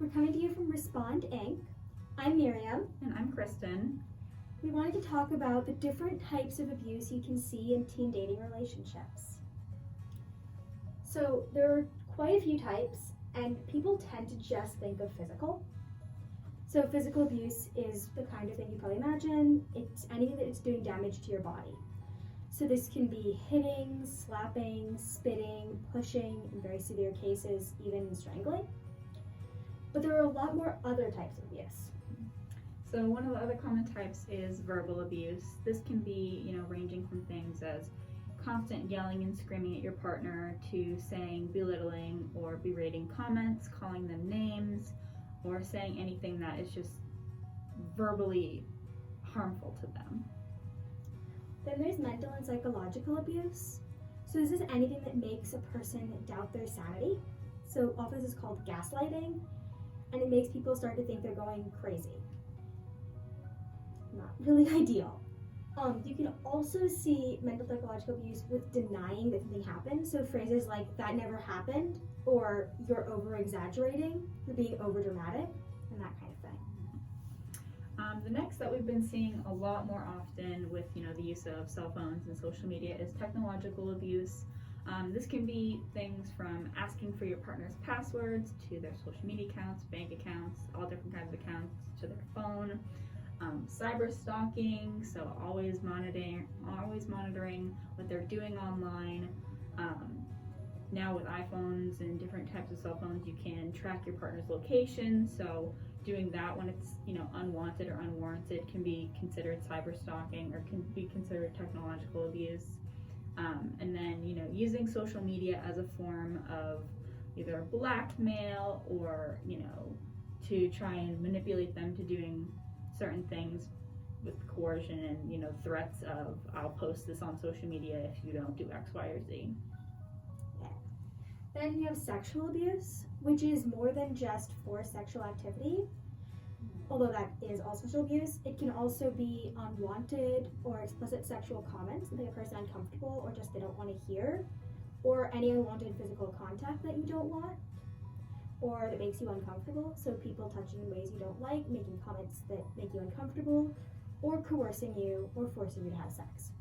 We're coming to you from Respond Inc. I'm Miriam. And I'm Kristen. We wanted to talk about the different types of abuse you can see in teen dating relationships. So there are quite a few types, and people tend to just think of physical. So physical abuse is the kind of thing you probably imagine. It's anything that is doing damage to your body. So this can be hitting, slapping, spitting, pushing, in very severe cases, even strangling. But there are a lot more other types of abuse. So one of the other common types is verbal abuse. This can be, ranging from things as constant yelling and screaming at your partner to saying belittling or berating comments, calling them names, or saying anything that is just verbally harmful to them. Then there's mental and psychological abuse. So this is anything that makes a person doubt their sanity. So often this is called gaslighting, and it makes people start to think they're going crazy. Not really ideal. You can also see mental psychological abuse with denying that something happened. So phrases like "that never happened" or "you're over-exaggerating," "you're being over-dramatic," and that kind of thing. The next that we've been seeing a lot more often with the use of cell phones and social media is technological abuse. This can be things from asking for your partner's passwords to their social media accounts, bank accounts, all different kinds of accounts, to their phone. Cyber stalking, so always monitoring what they're doing online. Now with iPhones and different types of cell phones, you can track your partner's location. So doing that when it's unwanted or unwarranted can be considered cyber stalking or can be considered technological abuse. And then using social media as a form of either blackmail or to try and manipulate them to doing certain things with coercion and threats of "I'll post this on social media if you don't do X, Y, or Z." Yeah. Then you have sexual abuse, which is more than just for sexual activity. Although that is all sexual abuse, it can also be unwanted or explicit sexual comments that make a person uncomfortable or just they don't want to hear, or any unwanted physical contact that you don't want, or that makes you uncomfortable. So people touching in ways you don't like, making comments that make you uncomfortable, or coercing you or forcing you to have sex.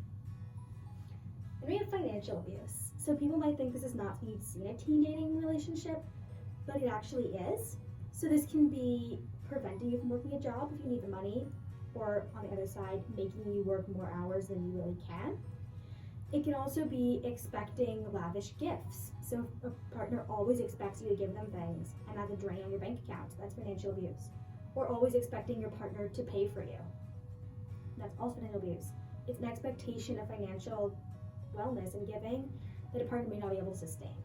Then we have financial abuse. So people might think this is not something you'd see in a teen dating relationship, but it actually is. So this can be preventing you from working a job if you need the money, or on the other side, making you work more hours than you really can. It can also be expecting lavish gifts. So if a partner always expects you to give them things, and that's a drain on your bank account, that's financial abuse. Or always expecting your partner to pay for you. That's also financial abuse. It's an expectation of financial wellness and giving that a partner may not be able to sustain.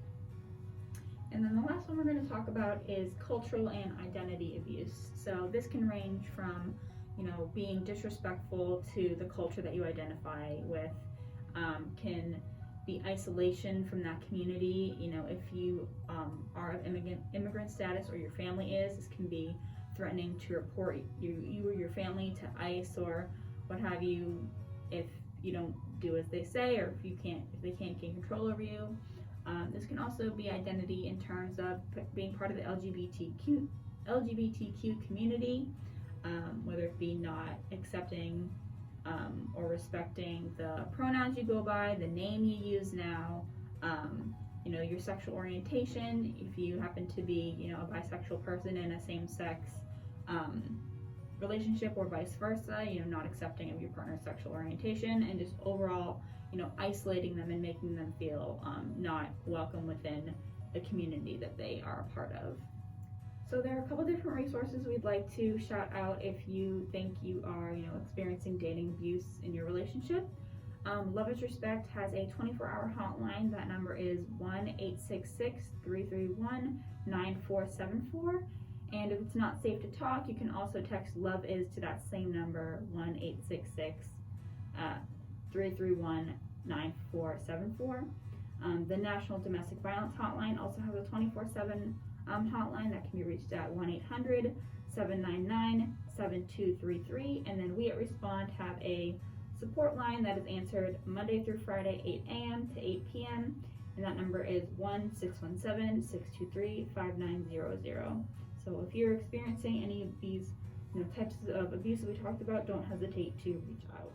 And then the last one we're going to talk about is cultural and identity abuse. So this can range from, being disrespectful to the culture that you identify with. Can be isolation from that community. If you are of immigrant status or your family is, this can be threatening to report you or your family to ICE or what have you if you don't do as they say or if they can't gain control over you. This can also be identity in terms of being part of the LGBTQ community, whether it be not accepting or respecting the pronouns you go by, the name you use now, your sexual orientation, if you happen to be, a bisexual person in a same-sex relationship or vice versa, not accepting of your partner's sexual orientation, and just overall, isolating them and making them feel not welcome within the community that they are a part of. So there are a couple different resources we'd like to shout out if you think you are, experiencing dating abuse in your relationship. Love is Respect has a 24-hour hotline. That number is 1-866-331-9474. And if it's not safe to talk, you can also text Love Is to that same number, 1-866-331-9474. The National Domestic Violence Hotline also has a 24/7 hotline that can be reached at 1-800-799-7233. And then we at Respond have a support line that is answered Monday through Friday, 8 a.m. to 8 p.m. And that number is 1-617-623-5900. So if you're experiencing any of these types of abuse that we talked about, don't hesitate to reach out.